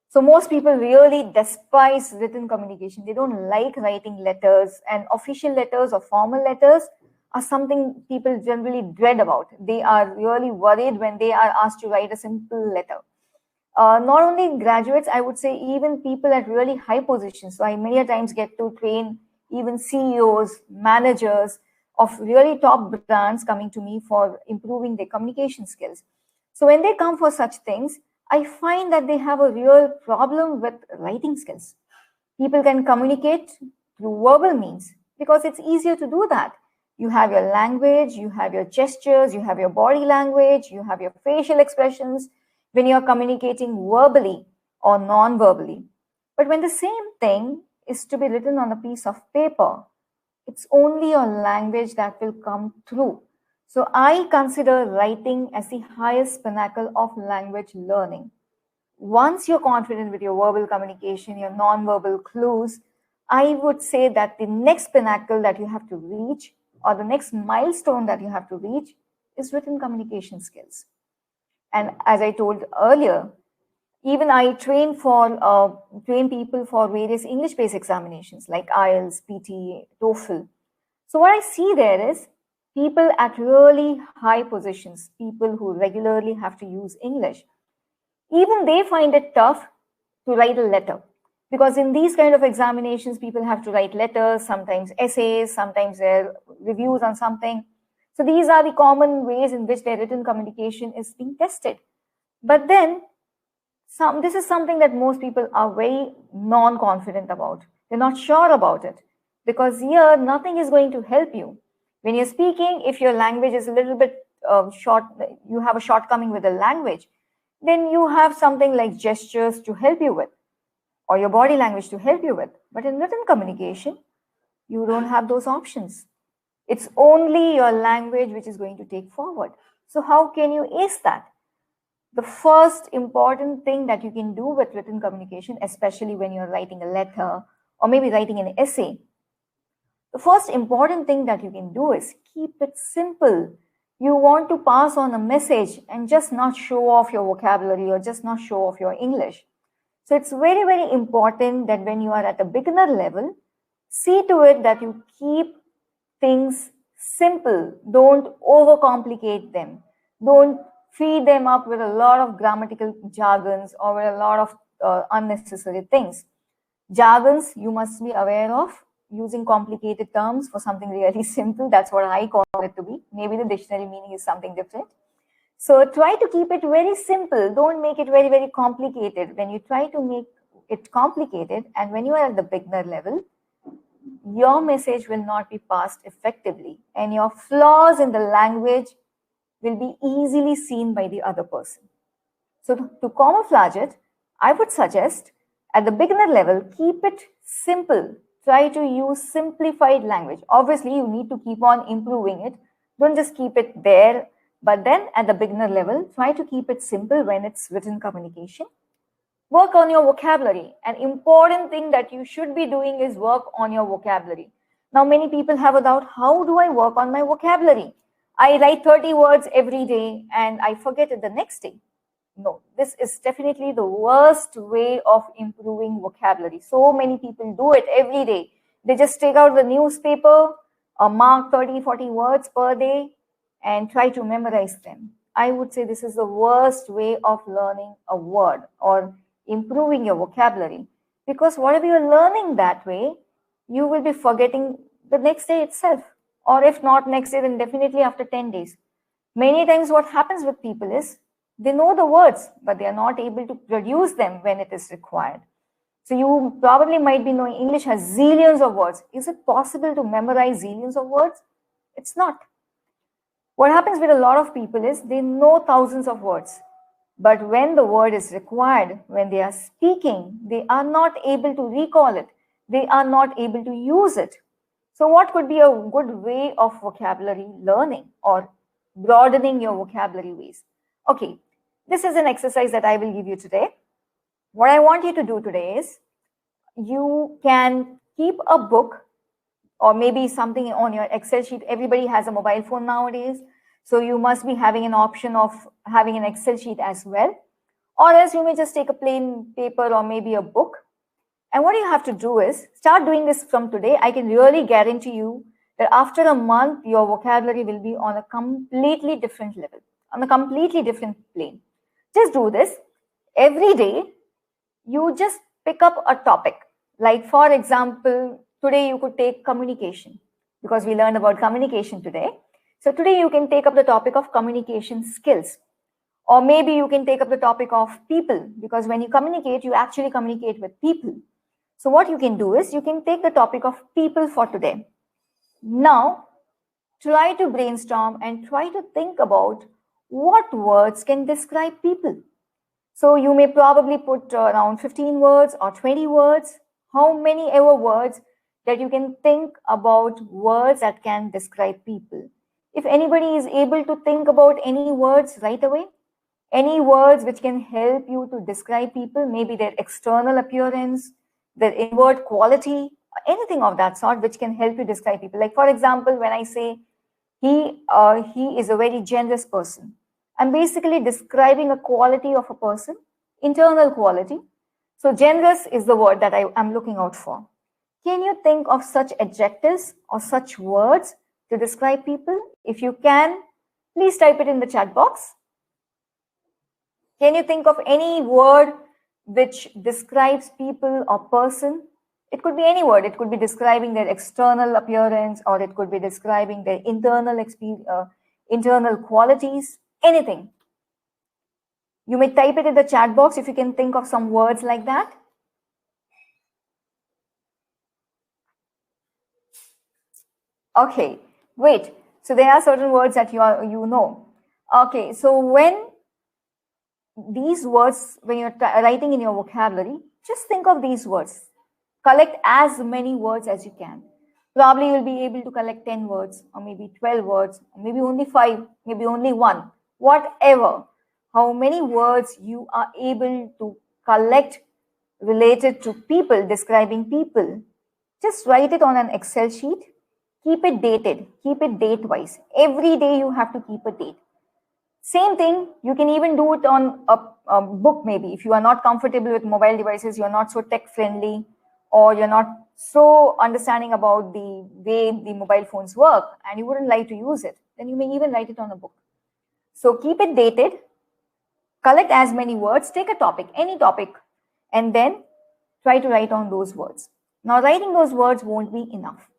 So most people really despise written communication. They don't like writing letters, and official letters or formal letters are something people generally dread about. They are really worried when they are asked to write a simple letter. Not only graduates, I would say even people at really high positions. So I many a times get to train even CEOs, managers of really top brands coming to me for improving their communication skills. So when they come for such things, I find that they have a real problem with writing skills. People can communicate through verbal means because it's easier to do that. You have your language, you have your gestures, you have your body language, you have your facial expressions when you're communicating verbally or non-verbally. But when the same thing is to be written on a piece of paper, it's only your language that will come through. So I consider writing as the highest pinnacle of language learning. Once you're confident with your verbal communication, your non-verbal clues, I would say that the next pinnacle that you have to reach, or the next milestone that you have to reach, is written communication skills. And as I told earlier, even I train people for various English-based examinations like IELTS, PT, TOEFL. So what I see there is people at really high positions, people who regularly have to use English, even they find it tough to write a letter. Because in these kind of examinations, people have to write letters, sometimes essays, sometimes their reviews on something. So these are the common ways in which their written communication is being tested. But then, this is something that most people are very non-confident about. They're not sure about it. Because here, nothing is going to help you. When you're speaking, if your language is a little bit short, you have a shortcoming with the language, then you have something like gestures to help you with, or your body language to help you with. But in written communication, you don't have those options. It's only your language which is going to take forward. So how can you ace that? The first important thing that you can do with written communication, especially when you're writing a letter or maybe writing an essay, the first important thing that you can do is keep it simple. You want to pass on a message and just not show off your vocabulary or just not show off your English. So it's very, very important that when you are at a beginner level, see to it that you keep things simple. Don't overcomplicate them. Don't feed them up with a lot of grammatical jargons or with a lot of unnecessary things. Jargons, you must be aware of. Using complicated terms for something really simple, that's what I call it to be. Maybe the dictionary meaning is something different. So try to keep it very simple. Don't make it very, very complicated. When you try to make it complicated and when you are at the beginner level, your message will not be passed effectively and your flaws in the language will be easily seen by the other person. So to camouflage it, I would suggest at the beginner level, keep it simple. Try to use simplified language. Obviously, you need to keep on improving it. Don't just keep it there. But then at the beginner level, try to keep it simple when it's written communication. Work on your vocabulary. An important thing that you should be doing is work on your vocabulary. Now, many people have a doubt, how do I work on my vocabulary? I write 30 words every day and I forget it the next day. No, this is definitely the worst way of improving vocabulary. So many people do it every day. They just take out the newspaper, mark 30, 40 words per day and try to memorize them. I would say this is the worst way of learning a word or improving your vocabulary, because whatever you're learning that way, you will be forgetting the next day itself, or if not next day, then definitely after 10 days. Many times what happens with people is they know the words, but they are not able to produce them when it is required. So you probably might be knowing English has zillions of words. Is it possible to memorize zillions of words? It's not. What happens with a lot of people is they know thousands of words, but when the word is required, when they are speaking, they are not able to recall it. They are not able to use it. So what could be a good way of vocabulary learning or broadening your vocabulary ways? Okay, this is an exercise that I will give you today. What I want you to do today is you can keep a book or maybe something on your Excel sheet. Everybody has a mobile phone nowadays. So you must be having an option of having an Excel sheet as well. Or else you may just take a plain paper or maybe a book. And what you have to do is start doing this from today. I can really guarantee you that after a month, your vocabulary will be on a completely different level, on a completely different plane. Just do this. Every day, you just pick up a topic. Like for example, today you could take communication because we learned about communication today. So today you can take up the topic of communication skills. Or maybe you can take up the topic of people, because when you communicate, you actually communicate with people. So what you can do is you can take the topic of people for today. Now, try to brainstorm and try to think about what words can describe people. So you may probably put around 15 words or 20 words, how many ever words that you can think about words that can describe people. If anybody is able to think about any words right away, any words which can help you to describe people, maybe their external appearance, their inward quality, anything of that sort which can help you describe people. Like for example, when I say he is a very generous person, I'm basically describing a quality of a person, internal quality. So generous is the word that I'm looking out for. Can you think of such adjectives or such words to describe people? If you can, please type it in the chat box. Can you think of any word which describes people or person? It could be any word. It could be describing their external appearance, or it could be describing their internal qualities, anything. You may type it in the chat box if you can think of some words like that. Okay, wait. So there are certain words that you know. Okay, so when these words, when you're writing in your vocabulary, just think of these words. Collect as many words as you can. Probably you'll be able to collect 10 words, or maybe 12 words, or maybe only 5, maybe only 1, whatever. How many words you are able to collect related to people, describing people. Just write it on an Excel sheet. Keep it dated, keep it date-wise. Every day you have to keep a date. Same thing, you can even do it on a book maybe. If you are not comfortable with mobile devices, you're not so tech-friendly, or you're not so understanding about the way the mobile phones work, and you wouldn't like to use it, then you may even write it on a book. So keep it dated, collect as many words, take a topic, any topic, and then try to write on those words. Now, writing those words won't be enough.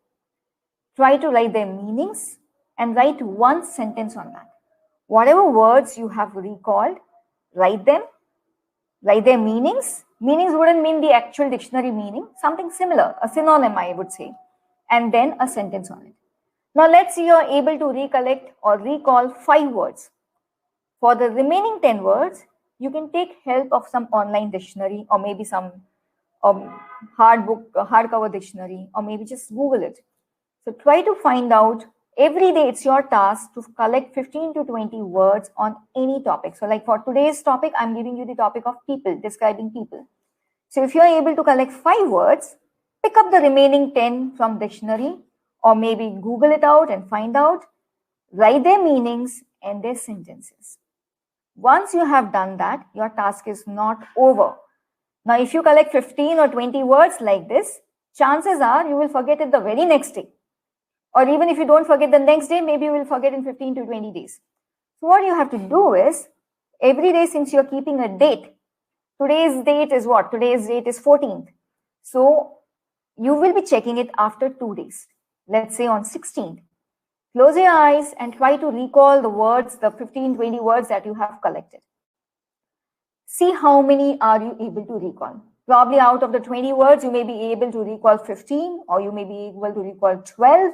Try to write their meanings and write one sentence on that. Whatever words you have recalled, write them, write their meanings. Meanings wouldn't mean the actual dictionary meaning, something similar, a synonym, I would say, and then a sentence on it. Now, let's say you're able to recollect or recall 5 words. For the remaining 10 words, you can take help of some online dictionary, or maybe some hardcover dictionary, or maybe just Google it. So try to find out, every day it's your task to collect 15 to 20 words on any topic. So like for today's topic, I'm giving you the topic of people, describing people. So if you're able to collect 5 words, pick up the remaining 10 from dictionary, or maybe Google it out and find out, write their meanings and their sentences. Once you have done that, your task is not over. Now, if you collect 15 or 20 words like this, chances are you will forget it the very next day. Or even if you don't forget the next day, maybe you will forget in 15 to 20 days. So what you have to do is, every day, since you're keeping a date, today's date is what? Today's date is 14th. So you will be checking it after 2 days. Let's say on 16th. Close your eyes and try to recall the words, the 15, 20 words that you have collected. See how many are you able to recall. Probably out of the 20 words, you may be able to recall 15, or you may be able to recall 12.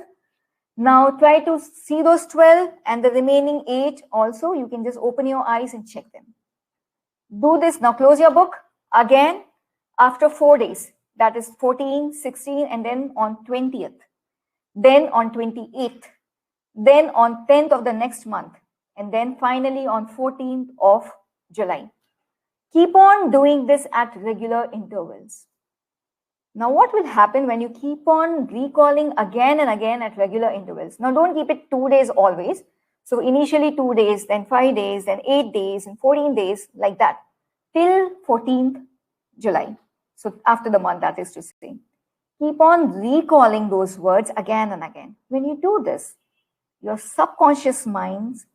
Now try to see those 12, and the remaining 8 also, you can just open your eyes and check them. Do this. Now close your book again after 4 days. That is 14, 16, and then on 20th. Then on 28th. Then on 10th of the next month, and then finally on 14th of July. Keep on doing this at regular intervals. Now, what will happen when you keep on recalling again and again at regular intervals? Now, don't keep it 2 days always. So initially 2 days, then 5 days, then 8 days, and 14 days, like that, till 14th July. So after the month, that is to say. Keep on recalling those words again and again. When you do this, your subconscious minds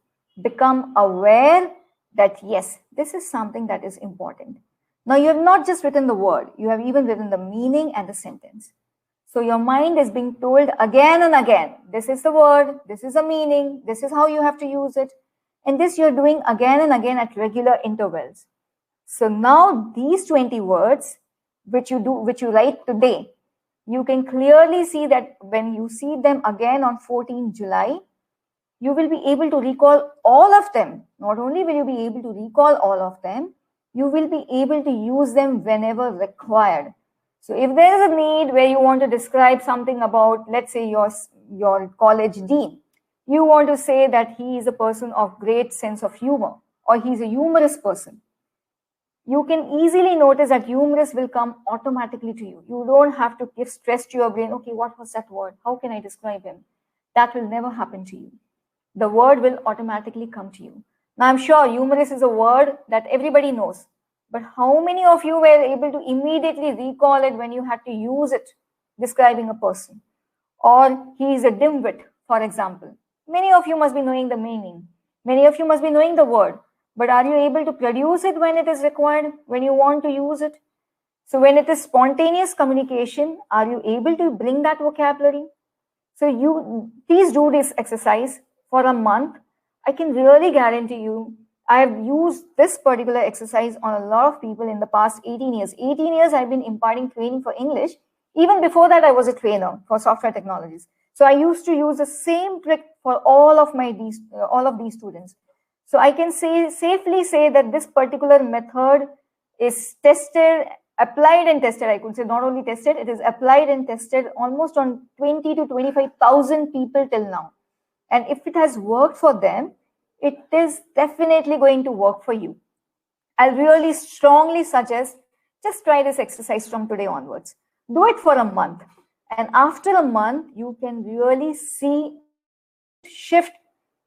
become aware that yes, this is something that is important. Now, you have not just written the word, you have even written the meaning and the sentence. So your mind is being told again and again, this is the word, this is the meaning, this is how you have to use it. And this you're doing again and again at regular intervals. So now these 20 words, which you write today, you can clearly see that when you see them again on 14th July, you will be able to recall all of them. Not only will you be able to recall all of them, you will be able to use them whenever required. So if there is a need where you want to describe something about, let's say, your college dean, you want to say that he is a person of great sense of humor, or he's a humorous person. You can easily notice that humorous will come automatically to you. You don't have to give stress to your brain, okay, what was that word? How can I describe him? That will never happen to you. The word will automatically come to you. Now, I'm sure humorous is a word that everybody knows. But how many of you were able to immediately recall it when you had to use it describing a person? Or he is a dimwit, for example. Many of you must be knowing the meaning. Many of you must be knowing the word. But are you able to produce it when it is required, when you want to use it? So when it is spontaneous communication, are you able to bring that vocabulary? So you please do this exercise for a month. I can really guarantee you, I have used this particular exercise on a lot of people in the past 18 years. 18 years I've been imparting training for English. Even before that, I was a trainer for software technologies. So I used to use the same trick for all of these students. So I can safely say that this particular method is tested, applied and tested. I could say not only tested, it is applied and tested almost on 20 to 25,000 people till now. And if it has worked for them, it is definitely going to work for you. I'll really strongly suggest just try this exercise from today onwards. Do it for a month. And after a month, you can really see a complete shift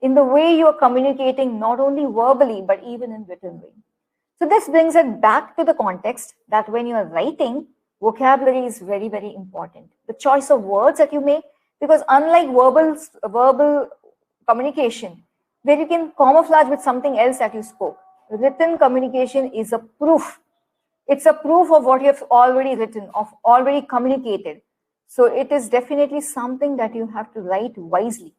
in the way you are communicating, not only verbally, but even in written way. So this brings it back to the context that when you are writing, vocabulary is very, very important. The choice of words that you make, because unlike verbal communication, where you can camouflage with something else that you spoke, written communication is a proof. It's a proof of what you have already written, of already communicated. So it is definitely something that you have to write wisely.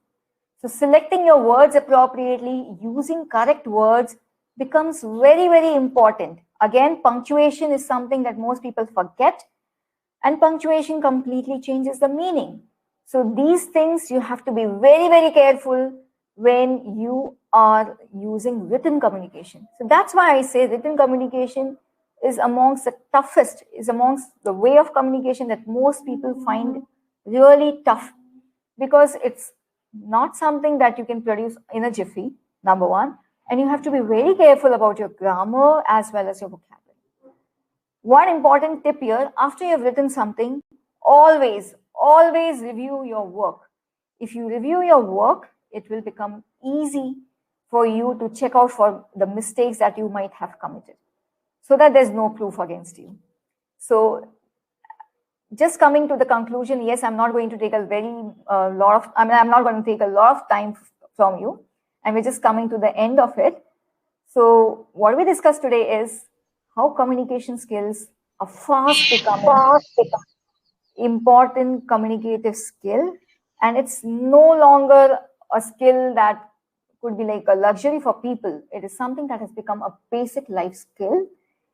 So selecting your words appropriately, using correct words becomes very, very important. Again, punctuation is something that most people forget, and punctuation completely changes the meaning. So these things you have to be very, very careful when you are using written communication. So that's why I say written communication is amongst the toughest, is amongst the way of communication that most people find really tough, because it's not something that you can produce in a jiffy, number one, and you have to be very careful about your grammar as well as your vocabulary. One important tip here, after you've written something, always review your work. If you review your work, it will become easy for you to check out for the mistakes that you might have committed, so that there's no proof against you. So just coming to the conclusion, yes, I'm not going to take I'm not going to take a lot of time from you, and we're just coming to the end of it. So what we discussed today is how communication skills are fast becoming important communicative skill, and it's no longer a skill that could be like a luxury for people. It is something that has become a basic life skill,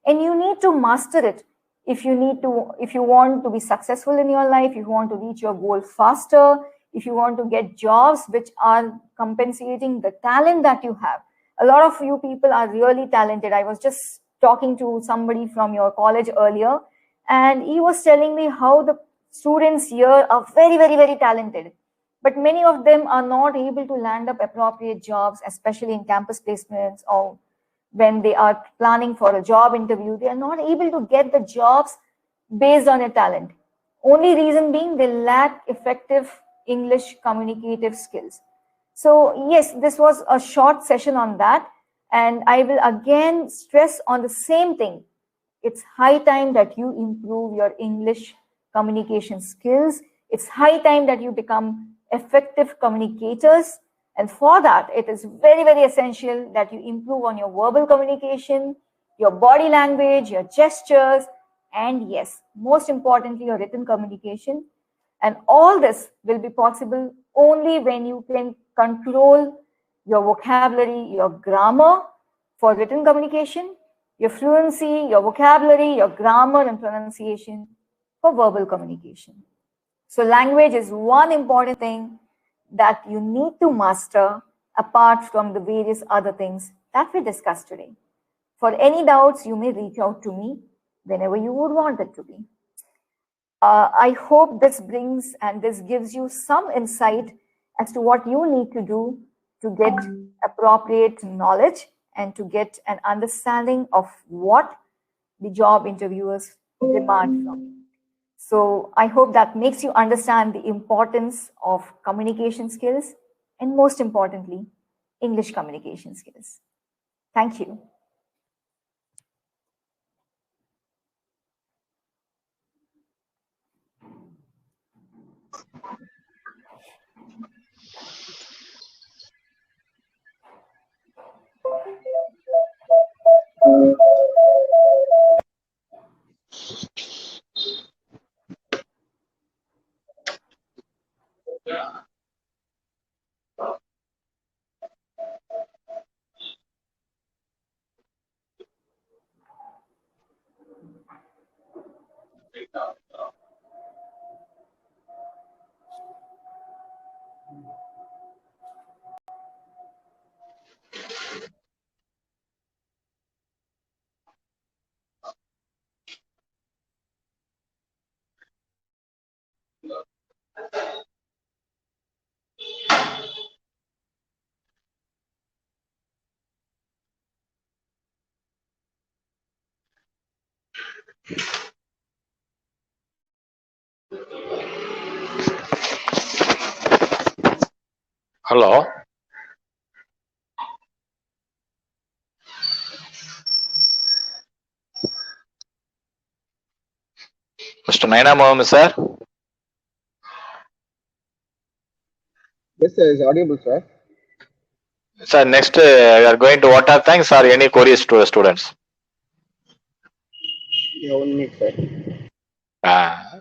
and you need to master it if you want to be successful in your life, if you want to reach your goal faster, if you want to get jobs which are compensating the talent that you have. A lot of you people are really talented. I was just talking to somebody from your college earlier, and he was telling me how the students here are very, very, very talented, but many of them are not able to land up appropriate jobs, especially in campus placements, or when they are planning for a job interview, they are not able to get the jobs based on a talent. Only reason being they lack effective English communicative skills. So yes, this was a short session on that, and I will again stress on the same thing. It's high time that you improve your English communication skills. It's high time that you become effective communicators. And for that, it is very, very essential that you improve on your verbal communication, your body language, your gestures, and yes, most importantly, your written communication. And all this will be possible only when you can control your vocabulary, your grammar for written communication, your fluency, your vocabulary, your grammar and pronunciation for verbal communication. So language is one important thing that you need to master apart from the various other things that we discussed today. For any doubts, you may reach out to me whenever you would want it to be. I hope this brings and this gives you some insight as to what you need to do to get appropriate knowledge and to get an understanding of what the job interviewers demand from you. So I hope that makes you understand the importance of communication skills and most importantly, English communication skills. Thank you. Hello. Mr. Naina Mohammed, sir. Yes, sir, is audible, sir. Sir, next we are going to what are thanks or any queries to the students? Yeah, 1 minute, sir. Ah.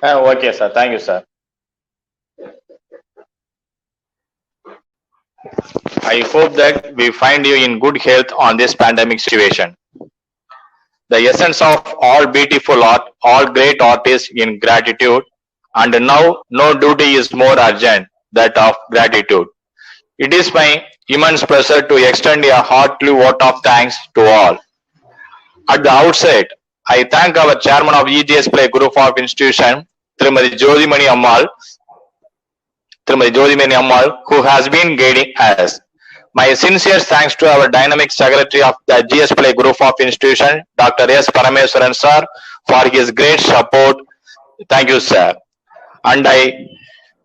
Okay, sir. Thank you, sir. I hope that we find you in good health on this pandemic situation. The essence of all beautiful art, all great art is in gratitude, and now no duty is more urgent that of gratitude. It is my immense pleasure to extend a hearty vote of thanks to all. At the outset, I thank our chairman of EGS Play Group of Institution, Srimati Jyotimani Ammal, who has been guiding us. My sincere thanks to our dynamic secretary of the GS Play Group of Institution, Dr. S. Parameswaran sir, for his great support. Thank you, sir. And I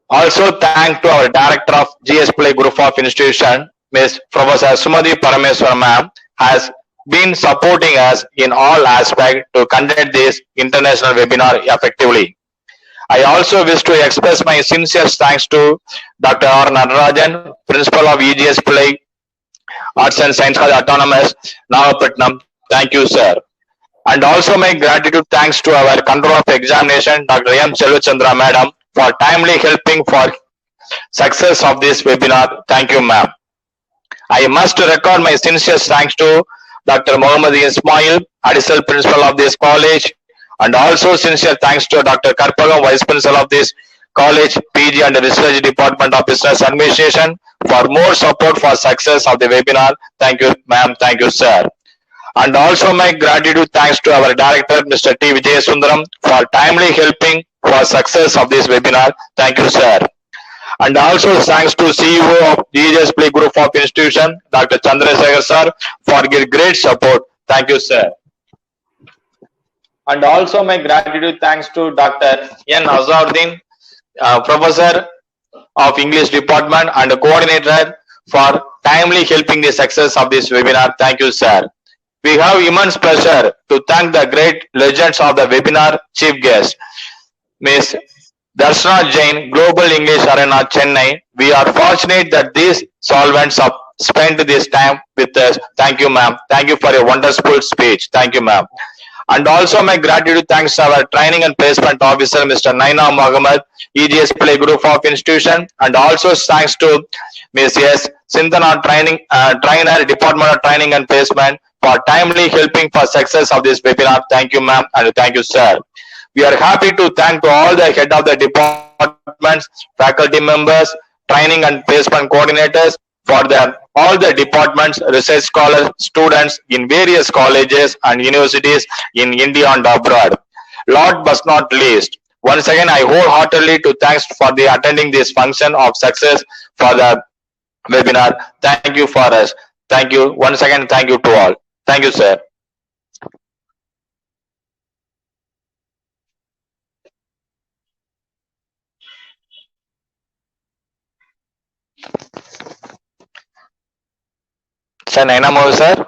also thank to our director of GS Play Group of Institution, Ms. Professor Sumati Parameswaran ma'am, has been supporting us in all aspects to conduct this international webinar effectively. I also wish to express my sincere thanks to Dr. R. Natarajan, Principal of EGS Play Arts and Sciences Autonomous, Navapatnam. Thank you, sir. And also my gratitude thanks to our Control of Examination, Dr. M. Selvachandra Madam, for timely helping for success of this webinar. Thank you, ma'am. I must record my sincere thanks to Dr. Mohammad Ismail, Additional Principal of this college, and also sincere thanks to Dr. Karpagam, Vice Principal of this college, PG and Research Department of Business Administration, for more support for success of the webinar. Thank you, ma'am. Thank you, sir. And also my gratitude thanks to our director, Mr. T. Vijay-Sundaram, for timely helping for success of this webinar. Thank you, sir. And also thanks to CEO of GS Play Group of Institution, Dr. Chandrasekhar sir, for your great support. Thank you, sir. And also my gratitude thanks to Dr. N.Asharudeen, Professor of English department and coordinator for timely helping the success of this webinar. Thank you, sir. We have immense pleasure to thank the great legends of the webinar chief guest, Ms. Darshana Jain, Global English Arena, Chennai. We are fortunate that these solvents have spent this time with us. Thank you, ma'am. Thank you for your wonderful speech. Thank you, ma'am. And also my gratitude thanks to our training and placement officer, Mr. Naina Mohammed, EGS Play Group of Institution, and also thanks to Ms.S.Sinthana, trainer, Department of Training and Placement, for timely helping for success of this webinar. Thank you, ma'am, and thank you, sir. We are happy to thank to all the head of the departments, faculty members, training and placement coordinators for all the departments, research scholars, students in various colleges and universities in India and abroad. Last but not least, once again I wholeheartedly to thanks for the attending this function of success for the webinar. Thank you for us. Thank you once again. Thank you to all. Thank you, sir. Sir, Naina Mohammed, sir.